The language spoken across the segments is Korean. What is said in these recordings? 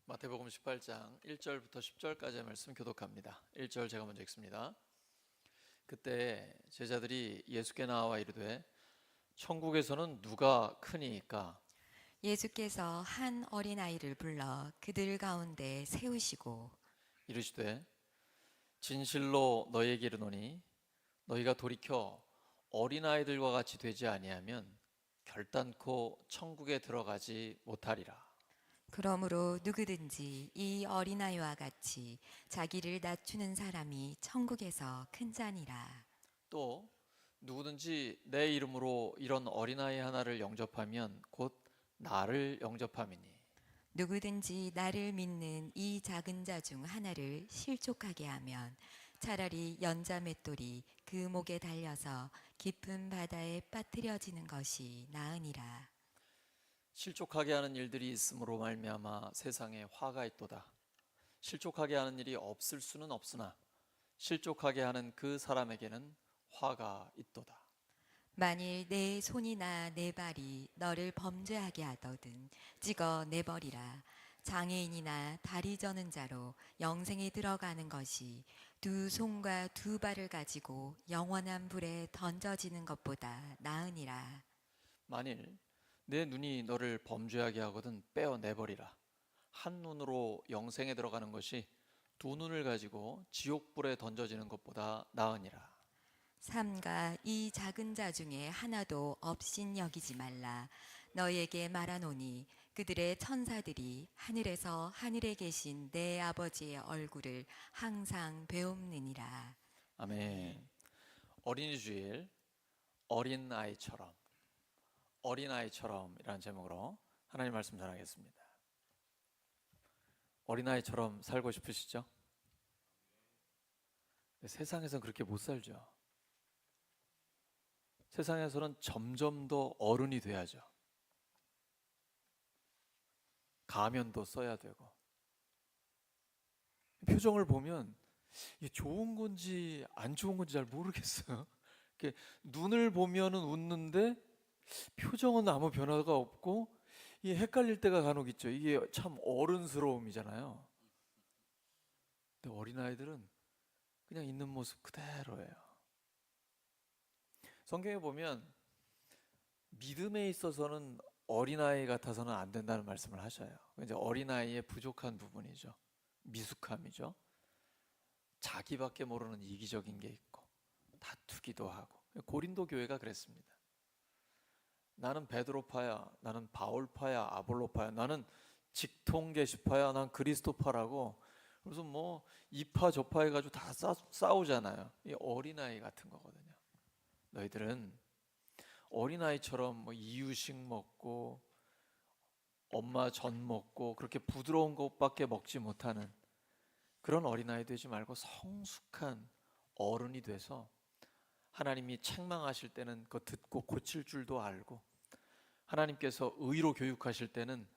마태복음 18장 1절부터 10절까지의 말씀 교독합니다. 1절 제가 먼저 읽습니다. 그때 제자들이 예수께 나와 이르되 천국에서는 누가 크니이까? 예수께서 한 어린아이를 불러 그들 가운데 세우시고 이르시되 진실로 너희에게 이르노니 너희가 돌이켜 어린아이들과 같이 되지 아니하면 결단코 천국에 들어가지 못하리라. 그러므로 누구든지 이 어린아이와 같이 자기를 낮추는 사람이 천국에서 큰 자니라. 또 누구든지 내 이름으로 이런 어린아이 하나를 영접하면 곧 나를 영접함이니. 누구든지 나를 믿는 이 작은 자 중 하나를 실족하게 하면 차라리 연자 맷돌이 그 목에 달려서 깊은 바다에 빠뜨려지는 것이 나으니라. 실족하게 하는 일들이 있으므로 말미암아 세상에 화가 있도다. 실족하게 하는 일이 없을 수는 없으나 실족하게 하는 그 사람에게는 화가 있도다. 만일 내 손이나 내 발이 너를 범죄하게 하거든 찍어 내버리라. 장애인이나 다리 저는 자로 영생에 들어가는 것이 두 손과 두 발을 가지고 영원한 불에 던져지는 것보다 나으니라. 만일 내 눈이 너를 범죄하게 하거든 빼어내버리라. 한 눈으로 영생에 들어가는 것이 두 눈을 가지고 지옥불에 던져지는 것보다 나으니라. 삼가 이 작은 자 중에 하나도 없인 여기지 말라. 너희에게 말하노니 그들의 천사들이 하늘에서 하늘에 계신 내 아버지의 얼굴을 항상 배움느니라. 아멘. 어린이 주일, 어린아이처럼, 어린아이처럼이라는 제목으로 하나님 말씀 전하겠습니다. 어린아이처럼 살고 싶으시죠? 세상에서는 그렇게 못 살죠. 세상에서는 점점 더 어른이 돼야죠. 가면도 써야 되고. 표정을 보면 이게 좋은 건지 안 좋은 건지 잘 모르겠어요. 이렇게 눈을 보면은 웃는데 표정은 아무 변화가 없고 이게 헷갈릴 때가 간혹 있죠. 이게 참 어른스러움이잖아요. 근데 어린아이들은 그냥 있는 모습 그대로예요. 성경에 보면 믿음에 있어서는 어린아이 같아서는 안 된다는 말씀을 하셔요. 이제 어린아이의 부족한 부분이죠. 미숙함이죠. 자기밖에 모르는 이기적인 게 있고 다투기도 하고. 고린도 교회가 그랬습니다. 나는 베드로파야, 나는 바울파야, 아볼로파야, 나는 직통 계시파야, 난 그리스도파라고. 그래서 뭐 이파 저파 해가지고 다 싸우잖아요. 이 어린아이 같은 거거든요. 너희들은 어린아이처럼 뭐 이유식 먹고 엄마 전 먹고 그렇게 부드러운 것밖에 먹지 못하는 그런 어린아이 되지 말고 성숙한 어른이 돼서 하나님이 책망하실 때는 그거 듣고 고칠 줄도 알고 하나님께서 의로 교육하실 때는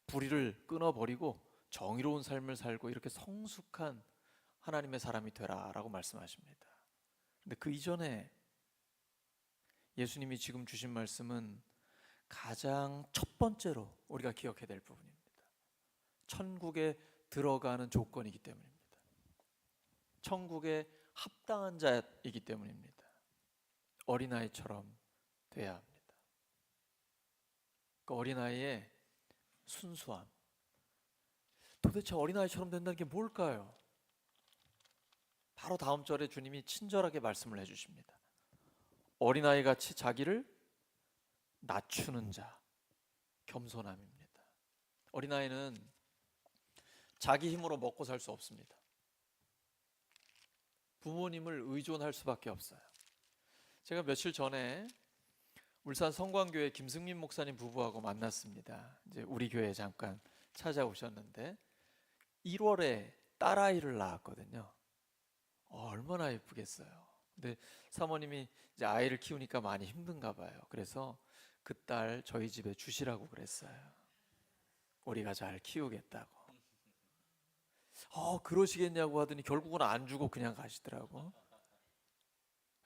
불의를 끊어버리고 정의로운 삶을 살고 이렇게 성숙한 하나님의 사람이 되라라고 말씀하십니다. 근데 그 이전에 예수님이 지금 주신 말씀은 가장 첫 번째로 우리가 기억해야 될 부분입니다. 천국에 들어가는 조건이기 때문입니다. 천국에 합당한 자이기 때문입니다. 어린아이처럼 돼야 합니다. 그 어린아이의 순수함. 도대체 어린아이처럼 된다는 게 뭘까요? 바로 다음 절에 주님이 친절하게 말씀을 해주십니다. 어린아이같이 자기를 낮추는 자, 겸손함입니다. 어린아이는 자기 힘으로 먹고 살 수 없습니다. 부모님을 의존할 수밖에 없어요. 제가 며칠 전에 울산 성광교회 김승민 목사님 부부하고 만났습니다. 이제 우리 교회에 잠깐 찾아오셨는데 1월에 딸아이를 낳았거든요. 얼마나 예쁘겠어요. 근데 사모님이 이제 아이를 키우니까 많이 힘든가 봐요. 그래서 그 딸 저희 집에 주시라고 그랬어요. 우리가 잘 키우겠다고. 그러시겠냐고 하더니 결국은 안 주고 그냥 가시더라고.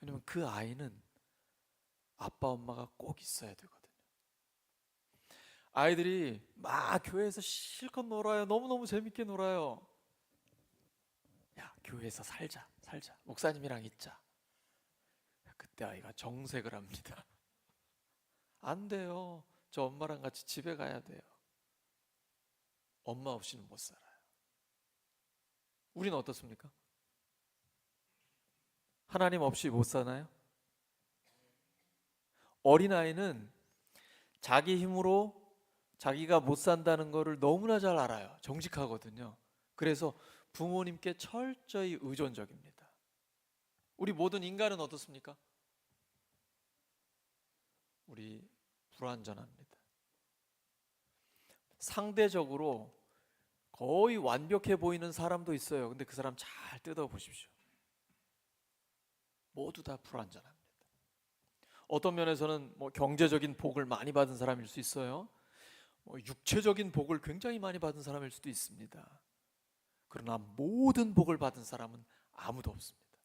왜냐면 그 아이는 아빠 엄마가 꼭 있어야 되거든요. 아이들이 막 교회에서 실컷 놀아요. 너무너무 재밌게 놀아요. 야, 교회에서 살자. 목사님이랑 있자. 그때 아이가 정색을 합니다. 안 돼요. 저 엄마랑 같이 집에 가야 돼요. 엄마 없이는 못 살아요. 우리는 어떻습니까? 하나님 없이 못 사나요? 어린아이는 자기 힘으로 자기가 못 산다는 것을 너무나 잘 알아요. 정직하거든요. 그래서 부모님께 철저히 의존적입니다. 우리 모든 인간은 어떻습니까? 우리 불완전합니다. 상대적으로 거의 완벽해 보이는 사람도 있어요. 근데 그 사람 잘 뜯어보십시오. 모두 다 불완전합니다. 어떤 면에서는 경제적인 복을 많이 받은 사람일 수 있어요. 육체적인 복을 굉장히 많이 받은 사람일 수도 있습니다. 그러나 모든 복을 받은 사람은 아무도 없습니다.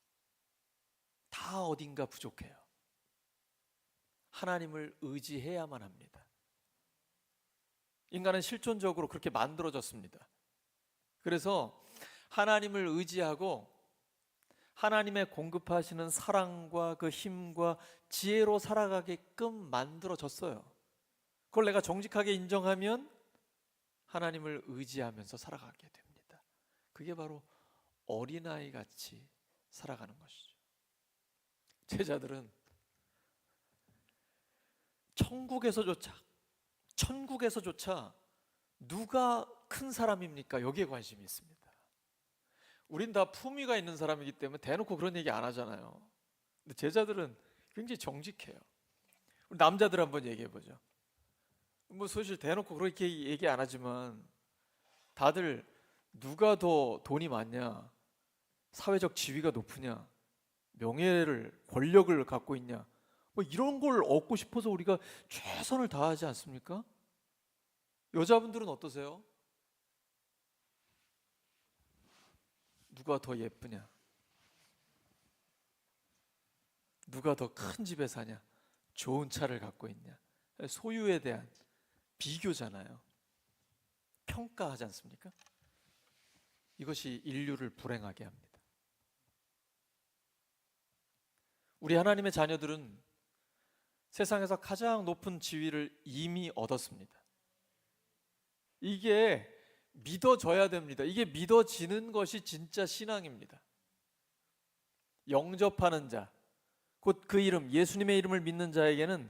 다 어딘가 부족해요. 하나님을 의지해야만 합니다. 인간은 실존적으로 그렇게 만들어졌습니다. 그래서 하나님을 의지하고 하나님의 공급하시는 사랑과 그 힘과 지혜로 살아가게끔 만들어졌어요. 그걸 내가 정직하게 인정하면 하나님을 의지하면서 살아가게 됩니다. 그게 바로 어린아이 같이 살아가는 것이죠. 제자들은 천국에서조차 누가 큰 사람입니까? 여기에 관심이 있습니다. 우린 다 품위가 있는 사람이기 때문에 대놓고 그런 얘기 안 하잖아요. 근데 제자들은 굉장히 정직해요. 우리 남자들 한번 얘기해 보죠. 사실 대놓고 그렇게 얘기 안 하지만 다들 누가 더 돈이 많냐, 사회적 지위가 높으냐, 권력을 갖고 있냐, 이런 걸 얻고 싶어서 우리가 최선을 다하지 않습니까? 여자분들은 어떠세요? 누가 더 예쁘냐? 누가 더 큰 집에 사냐? 좋은 차를 갖고 있냐? 소유에 대한 비교잖아요. 평가하지 않습니까? 이것이 인류를 불행하게 합니다. 우리 하나님의 자녀들은 세상에서 가장 높은 지위를 이미 얻었습니다. 이게 믿어져야 됩니다. 이게 믿어지는 것이 진짜 신앙입니다. 영접하는 자, 곧 그 이름, 예수님의 이름을 믿는 자에게는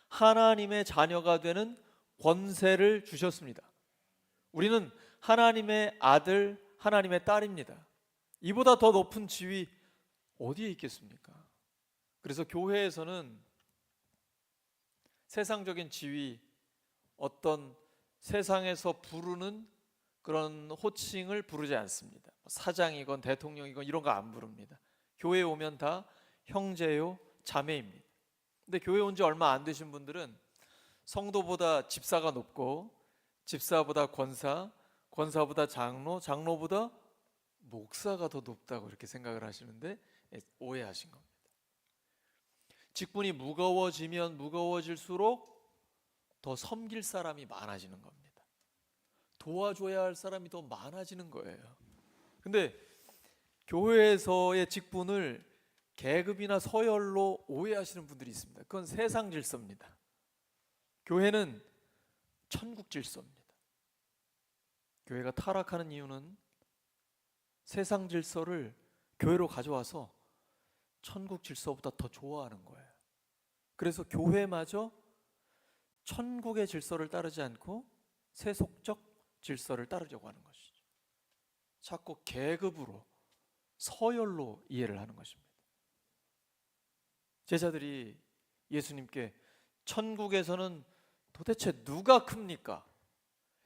하나님의 자녀가 되는 권세를 주셨습니다. 우리는 하나님의 아들, 하나님의 딸입니다. 이보다 더 높은 지위 어디에 있겠습니까? 그래서 교회에서는 세상적인 지위, 어떤 세상에서 부르는 그런 호칭을 부르지 않습니다. 사장이건 대통령이건 이런 거 안 부릅니다. 교회에 오면 다 형제요, 자매입니다. 근데 교회 온 지 얼마 안 되신 분들은 성도보다 집사가 높고, 집사보다 권사, 권사보다 장로, 장로보다 목사가 더 높다고 이렇게 생각을 하시는데 오해하신 겁니다. 직분이 무거워지면 무거워질수록 더 섬길 사람이 많아지는 겁니다. 도와줘야 할 사람이 더 많아지는 거예요. 근데 교회에서의 직분을 계급이나 서열로 오해하시는 분들이 있습니다. 그건 세상 질서입니다. 교회는 천국 질서입니다. 교회가 타락하는 이유는 세상 질서를 교회로 가져와서 천국 질서보다 더 좋아하는 거예요. 그래서 교회마저 천국의 질서를 따르지 않고 세속적 질서를 따르려고 하는 것이죠. 자꾸 계급으로, 서열로 이해를 하는 것입니다. 제자들이 예수님께 천국에서는 도대체 누가 큽니까?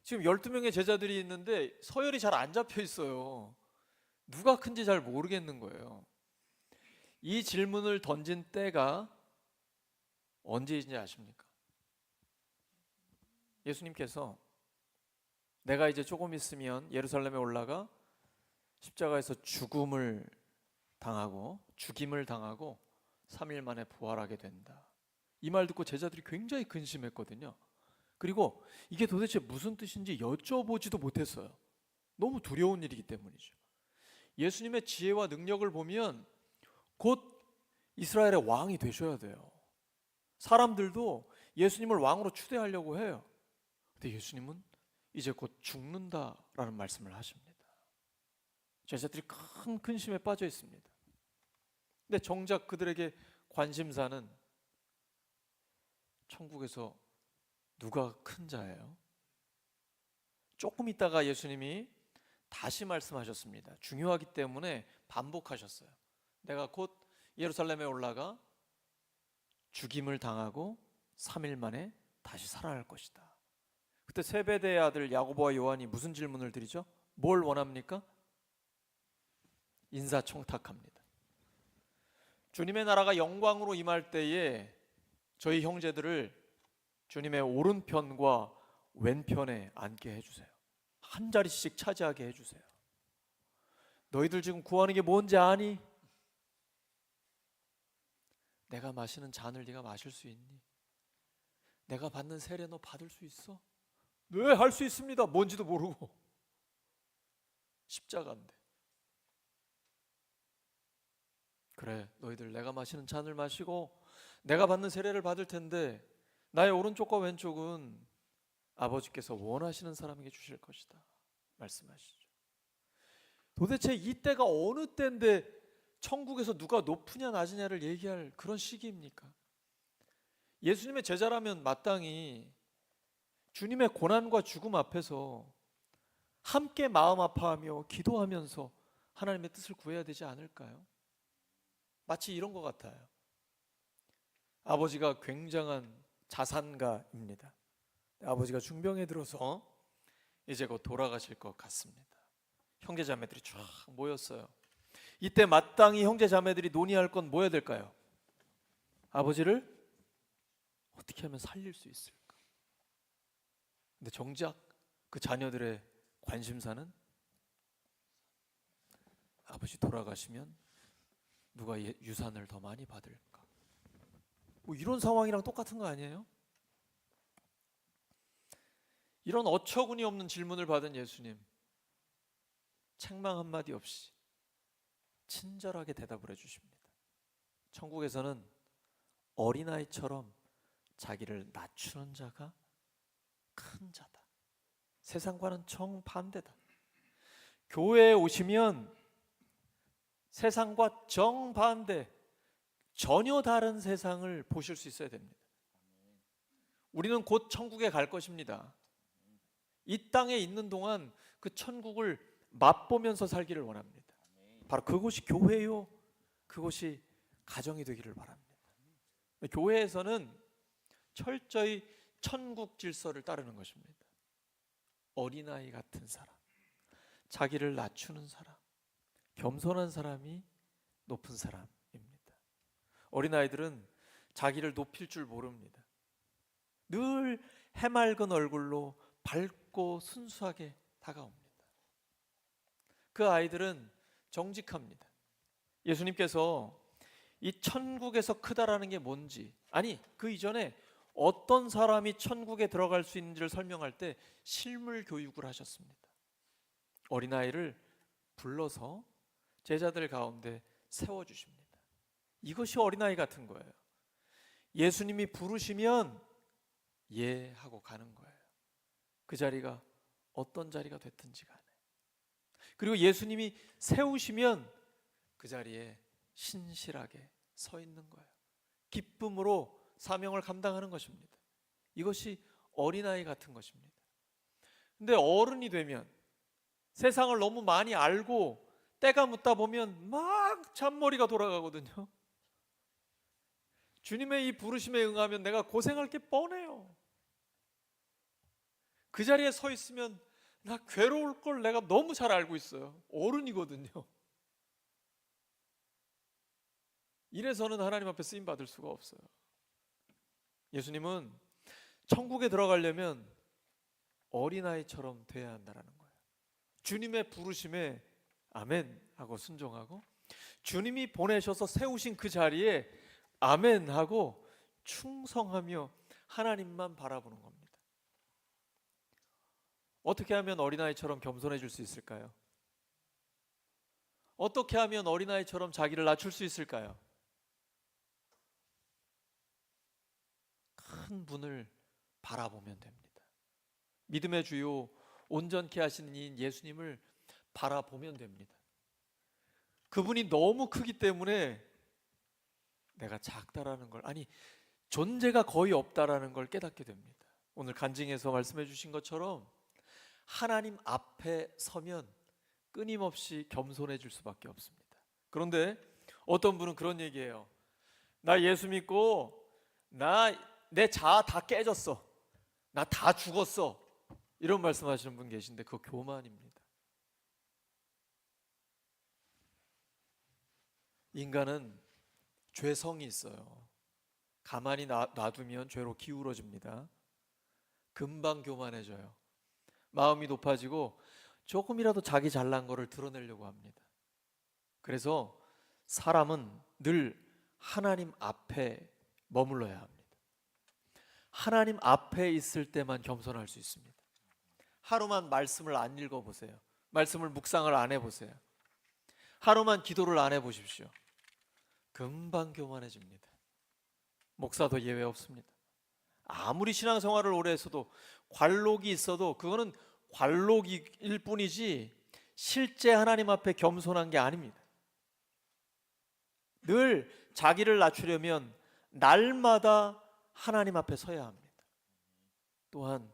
지금 12명의 제자들이 있는데 서열이 잘 안 잡혀 있어요. 누가 큰지 잘 모르겠는 거예요. 이 질문을 던진 때가 언제인지 아십니까? 예수님께서 내가 이제 조금 있으면 예루살렘에 올라가 십자가에서 죽임을 당하고 3일 만에 부활하게 된다. 이 말 듣고 제자들이 굉장히 근심했거든요. 그리고 이게 도대체 무슨 뜻인지 여쭤보지도 못했어요. 너무 두려운 일이기 때문이죠. 예수님의 지혜와 능력을 보면 곧 이스라엘의 왕이 되셔야 돼요. 사람들도 예수님을 왕으로 추대하려고 해요. 근데 예수님은 이제 곧 죽는다라는 말씀을 하십니다. 제자들이 큰 근심에 빠져 있습니다. 근데 정작 그들에게 관심사는 천국에서 누가 큰 자예요? 조금 있다가 예수님이 다시 말씀하셨습니다. 중요하기 때문에 반복하셨어요. 내가 곧 예루살렘에 올라가 죽임을 당하고 3일 만에 다시 살아날 것이다. 그때 세베대의 아들 야고보와 요한이 무슨 질문을 드리죠? 뭘 원합니까? 인사청탁합니다. 주님의 나라가 영광으로 임할 때에 저희 형제들을 주님의 오른편과 왼편에 앉게 해주세요. 한 자리씩 차지하게 해주세요. 너희들 지금 구하는 게 뭔지 아니? 내가 마시는 잔을 네가 마실 수 있니? 내가 받는 세례 너 받을 수 있어? 네, 할 수 있습니다. 뭔지도 모르고. 십자가인데. 그래, 너희들 내가 마시는 잔을 마시고 내가 받는 세례를 받을 텐데 나의 오른쪽과 왼쪽은 아버지께서 원하시는 사람에게 주실 것이다 말씀하시죠. 도대체 이때가 어느 때인데 천국에서 누가 높으냐 낮으냐를 얘기할 그런 시기입니까? 예수님의 제자라면 마땅히 주님의 고난과 죽음 앞에서 함께 마음 아파하며 기도하면서 하나님의 뜻을 구해야 되지 않을까요? 마치 이런 것 같아요. 아버지가 굉장한 자산가입니다. 아버지가 중병에 들어서 이제 곧 돌아가실 것 같습니다. 형제자매들이 쫙 모였어요. 이때 마땅히 형제자매들이 논의할 건 뭐여야 될까요? 아버지를 어떻게 하면 살릴 수 있을까? 근데 정작 그 자녀들의 관심사는 아버지 돌아가시면 누가 유산을 더 많이 받을까? 뭐 이런 상황이랑 똑같은 거 아니에요? 이런 어처구니 없는 질문을 받은 예수님, 책망 한마디 없이 친절하게 대답을 해주십니다. 천국에서는 어린아이처럼 자기를 낮추는 자가 큰 자다. 세상과는 정반대다. 교회에 오시면 세상과 정반대, 전혀 다른 세상을 보실 수 있어야 됩니다. 우리는 곧 천국에 갈 것입니다. 이 땅에 있는 동안 그 천국을 맛보면서 살기를 원합니다. 바로 그곳이 교회요, 그곳이 가정이 되기를 바랍니다. 교회에서는 철저히 천국 질서를 따르는 것입니다. 어린아이 같은 사람, 자기를 낮추는 사람, 겸손한 사람이 높은 사람입니다. 어린아이들은 자기를 높일 줄 모릅니다. 늘 해맑은 얼굴로 밝고 순수하게 다가옵니다. 그 아이들은 정직합니다. 예수님께서 이 천국에서 크다라는 게 뭔지, 아니 그 이전에 어떤 사람이 천국에 들어갈 수 있는지를 설명할 때 실물 교육을 하셨습니다. 어린아이를 불러서 제자들 가운데 세워주십니다. 이것이 어린아이 같은 거예요. 예수님이 부르시면 예 하고 가는 거예요. 그 자리가 어떤 자리가 됐든지 간에. 그리고 예수님이 세우시면 그 자리에 신실하게 서 있는 거예요. 기쁨으로 사명을 감당하는 것입니다. 이것이 어린아이 같은 것입니다. 근데 어른이 되면 세상을 너무 많이 알고 때가 묻다 보면 막 잔머리가 돌아가거든요. 주님의 이 부르심에 응하면 내가 고생할 게 뻔해요. 그 자리에 서 있으면 나 괴로울 걸 내가 너무 잘 알고 있어요. 어른이거든요. 이래서는 하나님 앞에 쓰임 받을 수가 없어요. 예수님은 천국에 들어가려면 어린아이처럼 돼야 한다는 거예요. 주님의 부르심에 아멘 하고 순종하고, 주님이 보내셔서 세우신 그 자리에 아멘 하고 충성하며 하나님만 바라보는 겁니다. 어떻게 하면 어린아이처럼 겸손해질 수 있을까요? 어떻게 하면 어린아이처럼 자기를 낮출 수 있을까요? 큰 분을 바라보면 됩니다. 믿음의 주요 온전케 하시는 이인 예수님을 바라보면 됩니다. 그분이 너무 크기 때문에 내가 작다라는 걸, 아니 존재가 거의 없다라는 걸 깨닫게 됩니다. 오늘 간증에서 말씀해 주신 것처럼 하나님 앞에 서면 끊임없이 겸손해질 수밖에 없습니다. 그런데 어떤 분은 그런 얘기해요. 나 예수 믿고 내 자아 다 깨졌어. 나 다 죽었어. 이런 말씀하시는 분 계신데 그거 교만입니다. 인간은 죄성이 있어요. 가만히 놔두면 죄로 기울어집니다. 금방 교만해져요. 마음이 높아지고 조금이라도 자기 잘난 거를 드러내려고 합니다. 그래서 사람은 늘 하나님 앞에 머물러야 합니다. 하나님 앞에 있을 때만 겸손할 수 있습니다. 하루만 말씀을 안 읽어보세요. 말씀을 묵상을 안 해보세요. 하루만 기도를 안 해보십시오. 금방 교만해집니다. 목사도 예외 없습니다. 아무리 신앙생활을 오래 했어도 관록이 있어도 그거는 관록일 뿐이지 실제 하나님 앞에 겸손한 게 아닙니다. 늘 자기를 낮추려면 날마다 하나님 앞에 서야 합니다. 또한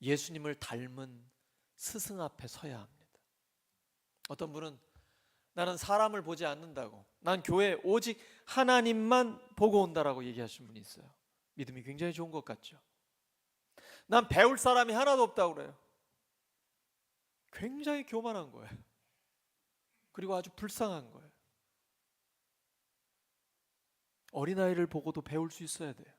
예수님을 닮은 스승 앞에 서야 합니다. 어떤 분은 나는 사람을 보지 않는다고, 난 교회 오직 하나님만 보고 온다라고 얘기하시는 분이 있어요. 믿음이 굉장히 좋은 것 같죠. 난 배울 사람이 하나도 없다고 그래요. 굉장히 교만한 거예요. 그리고 아주 불쌍한 거예요. 어린아이를 보고도 배울 수 있어야 돼요.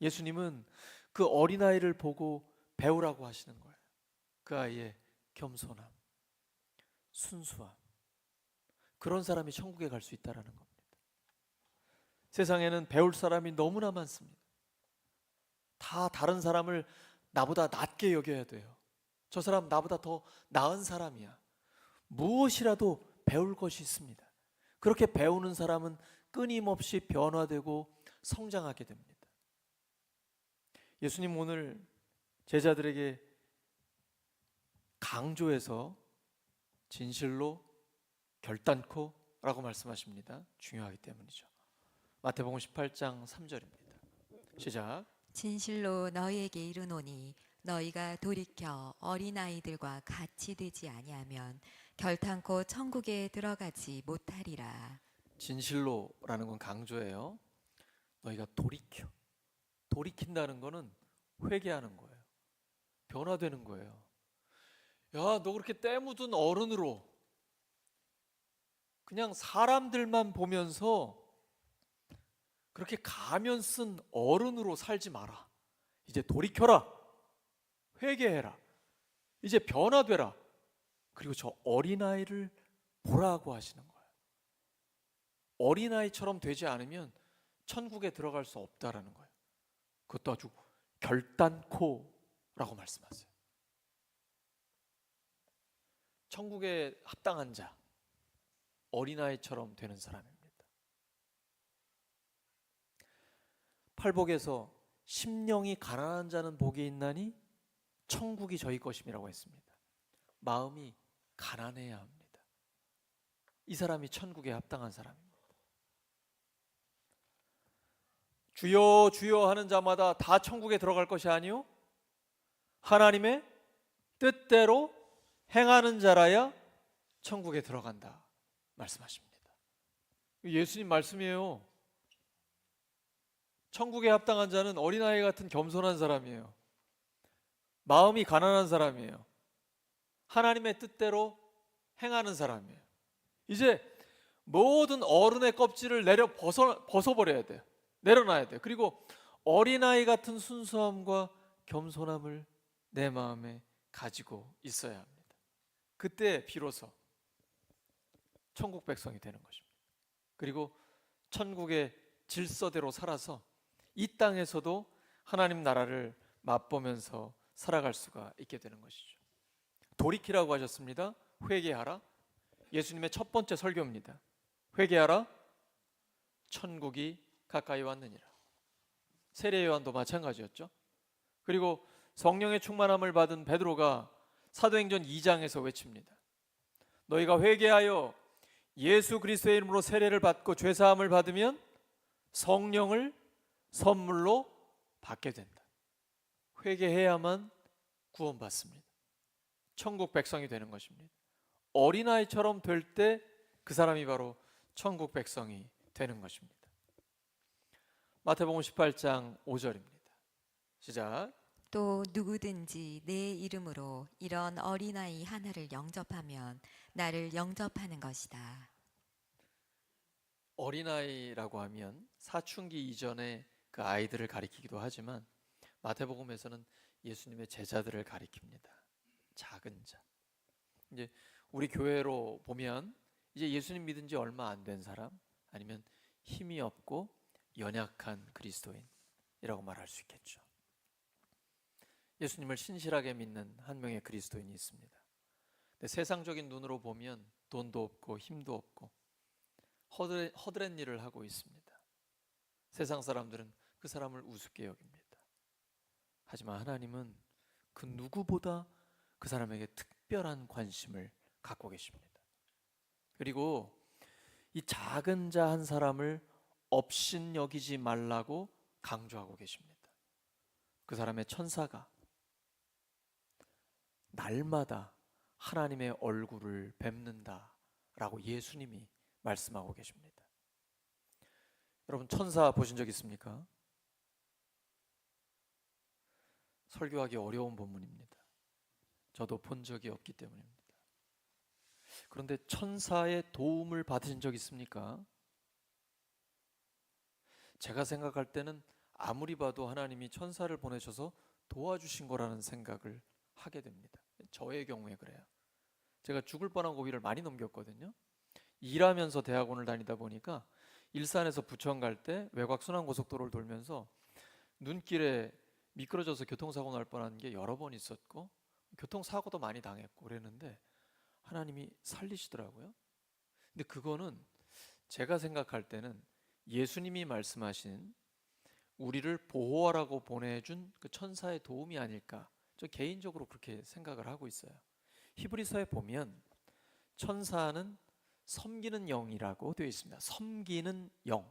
예수님은 그 어린아이를 보고 배우라고 하시는 거예요. 그 아이의 겸손함, 순수함. 그런 사람이 천국에 갈 수 있다는 겁니다. 세상에는 배울 사람이 너무나 많습니다. 다 다른 사람을 나보다 낮게 여겨야 돼요. 저 사람 나보다 더 나은 사람이야. 무엇이라도 배울 것이 있습니다. 그렇게 배우는 사람은 끊임없이 변화되고 성장하게 됩니다. 예수님 오늘 제자들에게 강조해서 진실로 결단코 라고 말씀하십니다. 중요하기 때문이죠. 마태복음 18장 3절입니다. 시작. 진실로 너희에게 이르노니 너희가 돌이켜 어린아이들과 같이 되지 아니하면 결탄코 천국에 들어가지 못하리라. 진실로라는 건 강조예요. 너희가 돌이킨다는 거는 회개하는 거예요. 변화되는 거예요. 야, 너 그렇게 때 묻은 어른으로 그냥 사람들만 보면서 그렇게 가면 쓴 어른으로 살지 마라. 이제 돌이켜라. 회개해라. 이제 변화되라. 그리고 저 어린아이를 보라고 하시는 거예요. 어린아이처럼 되지 않으면 천국에 들어갈 수 없다라는 거예요. 그것도 아주 결단코라고 말씀하세요. 천국에 합당한 자, 어린아이처럼 되는 사람입니다. 팔복에서 심령이 가난한 자는 복이 있나니 천국이 저희 것임이라고 했습니다. 마음이 가난해야 합니다. 이 사람이 천국에 합당한 사람입니다. 주여 주여 하는 자마다 다 천국에 들어갈 것이 아니요 하나님의 뜻대로 행하는 자라야 천국에 들어간다 말씀하십니다. 예수님 말씀이에요. 천국에 합당한 자는 어린아이 같은 겸손한 사람이에요. 마음이 가난한 사람이에요. 하나님의 뜻대로 행하는 사람이에요. 이제 모든 어른의 껍질을 벗어버려야 돼요. 내려놔야 돼요. 그리고 어린아이 같은 순수함과 겸손함을 내 마음에 가지고 있어야 합니다. 그때 비로소 천국 백성이 되는 것입니다. 그리고 천국의 질서대로 살아서 이 땅에서도 하나님 나라를 맛보면서 살아갈 수가 있게 되는 것이죠. 돌이키라고 하셨습니다. 회개하라. 예수님의 첫 번째 설교입니다. 회개하라. 천국이 가까이 왔느니라. 세례 요한도 마찬가지였죠. 그리고 성령의 충만함을 받은 베드로가 사도행전 2장에서 외칩니다. 너희가 회개하여 예수 그리스도의 이름으로 세례를 받고 죄사함을 받으면 성령을 선물로 받게 된다. 회개해야만 구원받습니다. 천국 백성이 되는 것입니다. 어린아이처럼 될 때 그 사람이 바로 천국 백성이 되는 것입니다. 마태복음 18장 5절입니다. 시작. 또 누구든지 내 이름으로 이런 어린아이 하나를 영접하면 나를 영접하는 것이다. 어린아이라고 하면 사춘기 이전에 그 아이들을 가리키기도 하지만 마태복음에서는 예수님의 제자들을 가리킵니다. 작은 자. 이제 우리 교회로 보면 이제 예수님 믿은 지 얼마 안 된 사람, 아니면 힘이 없고 연약한 그리스도인이라고 말할 수 있겠죠. 예수님을 신실하게 믿는 한 명의 그리스도인이 있습니다. 근데 세상적인 눈으로 보면 돈도 없고 힘도 없고 허드렛 일을 하고 있습니다. 세상 사람들은 그 사람을 우습게 여깁니다. 하지만 하나님은 그 누구보다 그 사람에게 특별한 관심을 갖고 계십니다. 그리고 이 작은 자 한 사람을 업신 여기지 말라고 강조하고 계십니다. 그 사람의 천사가 날마다 하나님의 얼굴을 뵙는다라고 예수님이 말씀하고 계십니다. 여러분, 천사 보신 적 있습니까? 설교하기 어려운 본문입니다. 저도 본 적이 없기 때문입니다. 그런데 천사의 도움을 받으신 적 있습니까? 제가 생각할 때는 아무리 봐도 하나님이 천사를 보내셔서 도와주신 거라는 생각을 하게 됩니다. 저의 경우에 그래요. 제가 죽을 뻔한 고비를 많이 넘겼거든요. 일하면서 대학원을 다니다 보니까 일산에서 부천 갈 때 외곽 순환고속도로를 돌면서 눈길에 미끄러져서 교통사고 날 뻔한 게 여러 번 있었고 교통사고도 많이 당했고 그랬는데 하나님이 살리시더라고요. 근데 그거는 제가 생각할 때는 예수님이 말씀하신 우리를 보호하라고 보내준 그 천사의 도움이 아닐까, 저 개인적으로 그렇게 생각을 하고 있어요. 히브리서에 보면 천사는 섬기는 영이라고 되어 있습니다. 섬기는 영.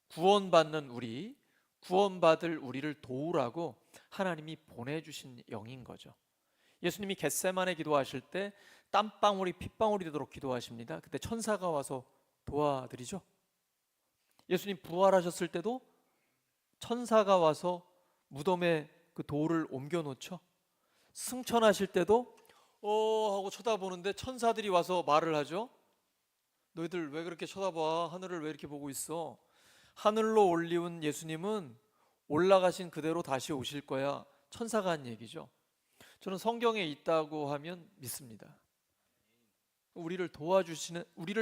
구원받는 우리, 구원받을 우리를 도우라고 하나님이 보내주신 영인 거죠. 예수님이 겟세마네 기도하실 때 땀방울이 핏방울이 되도록 기도하십니다. 그때 천사가 와서 도와드리죠. 예수님 부활하셨을 때도 천사가 와서 무덤에 그 돌을 옮겨 놓죠. 승천하실 때도 하고 쳐다보는데 천사들이 와서 말을 하죠. 너희들 왜 그렇게 쳐다봐? 하늘을 왜 이렇게 보고 있어? 하늘로 올리운 예수님은 올라가신 그대로 다시 오실 거야. 천사가 한 얘기죠. 저는 성경에 있다고 하면 믿습니다. 우리를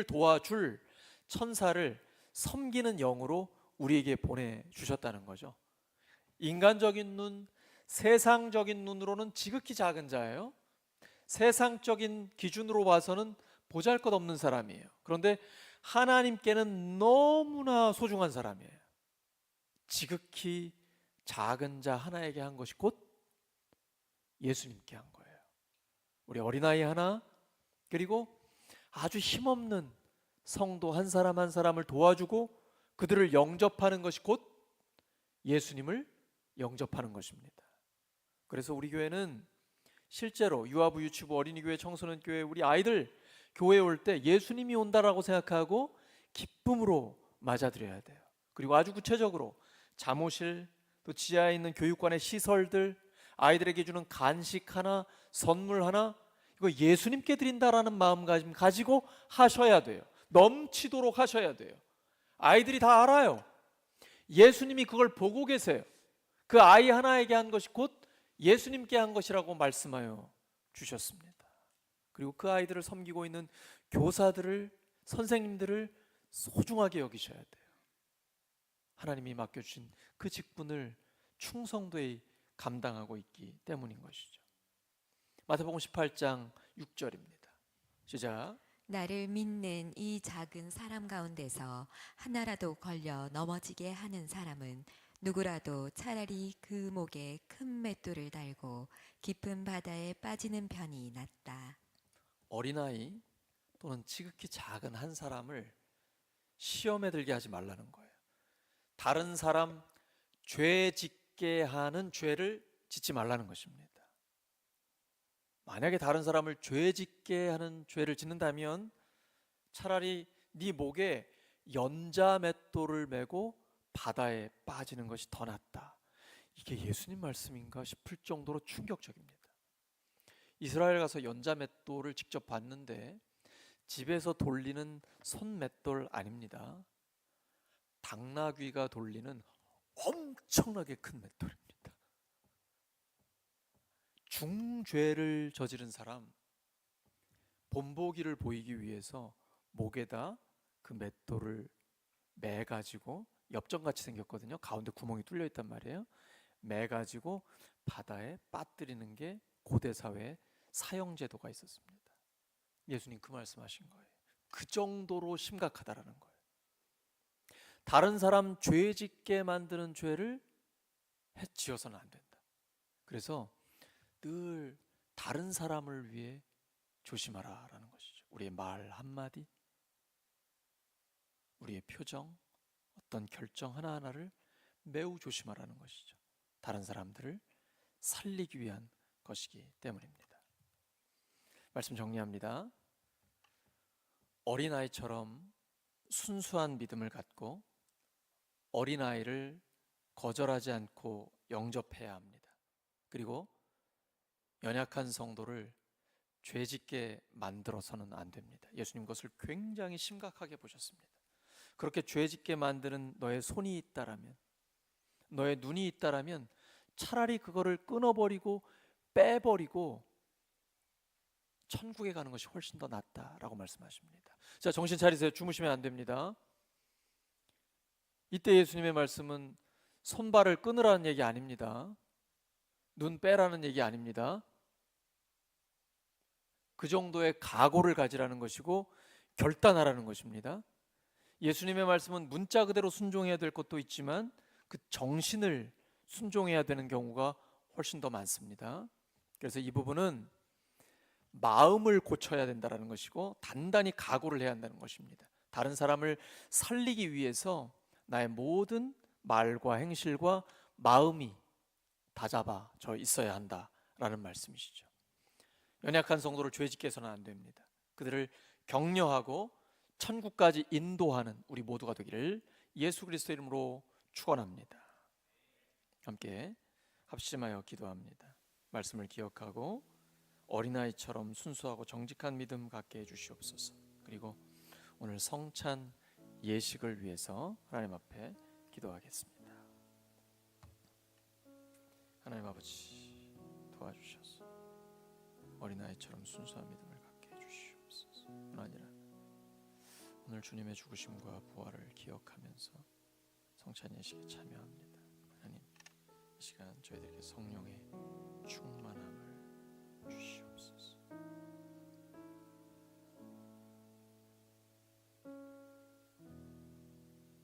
도와줄 천사를 섬기는 영으로 우리에게 보내주셨다는 거죠. 인간적인 눈, 세상적인 눈으로는 지극히 작은 자예요. 세상적인 기준으로 봐서는 보잘것없는 사람이에요. 그런데 하나님께는 너무나 소중한 사람이에요. 지극히 작은 자 하나에게 한 것이 곧 예수님께 한 거예요. 우리 어린아이 하나, 그리고 아주 힘없는 성도 한 사람 한 사람을 도와주고 그들을 영접하는 것이 곧 예수님을 영접하는 것입니다. 그래서 우리 교회는 실제로 유아부, 유치부, 어린이교회, 청소년교회 우리 아이들 교회에 올 때 예수님이 온다라고 생각하고 기쁨으로 맞아들여야 돼요. 그리고 아주 구체적으로 잠옷실, 또 지하에 있는 교육관의 시설들, 아이들에게 주는 간식 하나, 선물 하나, 이거 예수님께 드린다라는 마음가짐 가지고 하셔야 돼요. 넘치도록 하셔야 돼요. 아이들이 다 알아요. 예수님이 그걸 보고 계세요. 그 아이 하나에게 한 것이 곧 예수님께 한 것이라고 말씀하여 주셨습니다. 그리고 그 아이들을 섬기고 있는 교사들을, 선생님들을 소중하게 여기셔야 돼요. 하나님이 맡겨주신 그 직분을 충성되이 감당하고 있기 때문인 것이죠. 마태복음 18장 6절입니다. 시작. 나를 믿는 이 작은 사람 가운데서 하나라도 걸려 넘어지게 하는 사람은 누구라도 차라리 그 목에 큰 맷돌을 달고 깊은 바다에 빠지는 편이 낫다. 어린아이 또는 지극히 작은 한 사람을 시험에 들게 하지 말라는 거예요. 다른 사람 죄 짓게 하는 죄를 짓지 말라는 것입니다. 만약에 다른 사람을 죄 짓게 하는 죄를 짓는다면 차라리 네 목에 연자 맷돌을 메고 바다에 빠지는 것이 더 낫다. 이게 예수님 말씀인가 싶을 정도로 충격적입니다. 이스라엘 가서 연자 맷돌을 직접 봤는데 집에서 돌리는 손 맷돌 아닙니다. 당나귀가 돌리는 엄청나게 큰 맷돌입니다. 중죄를 저지른 사람, 본보기를 보이기 위해서 목에다 그 맷돌을 매가지고, 엽전같이 생겼거든요. 가운데 구멍이 뚫려 있단 말이에요. 매가지고 바다에 빠뜨리는 게 고대 사회의 사형제도가 있었습니다. 예수님 그 말씀하신 거예요. 그 정도로 심각하다라는 거예요. 다른 사람 죄 짓게 만드는 죄를 지어서는 안 된다. 그래서 늘 다른 사람을 위해 조심하라라는 것이죠. 우리의 말 한마디, 우리의 표정, 어떤 결정 하나하나를 매우 조심하라는 것이죠. 다른 사람들을 살리기 위한 것이기 때문입니다. 말씀 정리합니다. 어린아이처럼 순수한 믿음을 갖고 어린아이를 거절하지 않고 영접해야 합니다. 그리고 연약한 성도를 죄짓게 만들어서는 안 됩니다. 예수님 그것을 굉장히 심각하게 보셨습니다. 그렇게 죄짓게 만드는 너의 손이 있다라면, 너의 눈이 있다라면 차라리 그거를 끊어버리고 빼버리고 천국에 가는 것이 훨씬 더 낫다라고 말씀하십니다. 자, 정신 차리세요. 주무시면 안 됩니다. 이때 예수님의 말씀은 손발을 끊으라는 얘기 아닙니다. 눈 빼라는 얘기 아닙니다. 그 정도의 각오를 가지라는 것이고 결단하라는 것입니다. 예수님의 말씀은 문자 그대로 순종해야 될 것도 있지만 그 정신을 순종해야 되는 경우가 훨씬 더 많습니다. 그래서 이 부분은 마음을 고쳐야 된다는 것이고 단단히 각오를 해야 한다는 것입니다. 다른 사람을 살리기 위해서 나의 모든 말과 행실과 마음이 다잡아져 있어야 한다라는 말씀이시죠. 연약한 성도를 죄짓게 해서는 안 됩니다. 그들을 격려하고 천국까지 인도하는 우리 모두가 되기를 예수 그리스도 이름으로 축원합니다. 함께 합심하여 기도합니다. 말씀을 기억하고 어린아이처럼 순수하고 정직한 믿음 갖게 해주시옵소서. 그리고 오늘 성찬 예식을 위해서 하나님 앞에 기도하겠습니다. 하나님 아버지 도와주셔서 어린아이처럼 순수한 믿음을 갖게 해주시옵소서. 뿐 아니라 오늘 주님의 죽으심과 부활을 기억하면서 성찬 예식에 참여합니다. 하나님 이 시간 저희들에게 성령의 충만함을 주시옵소서.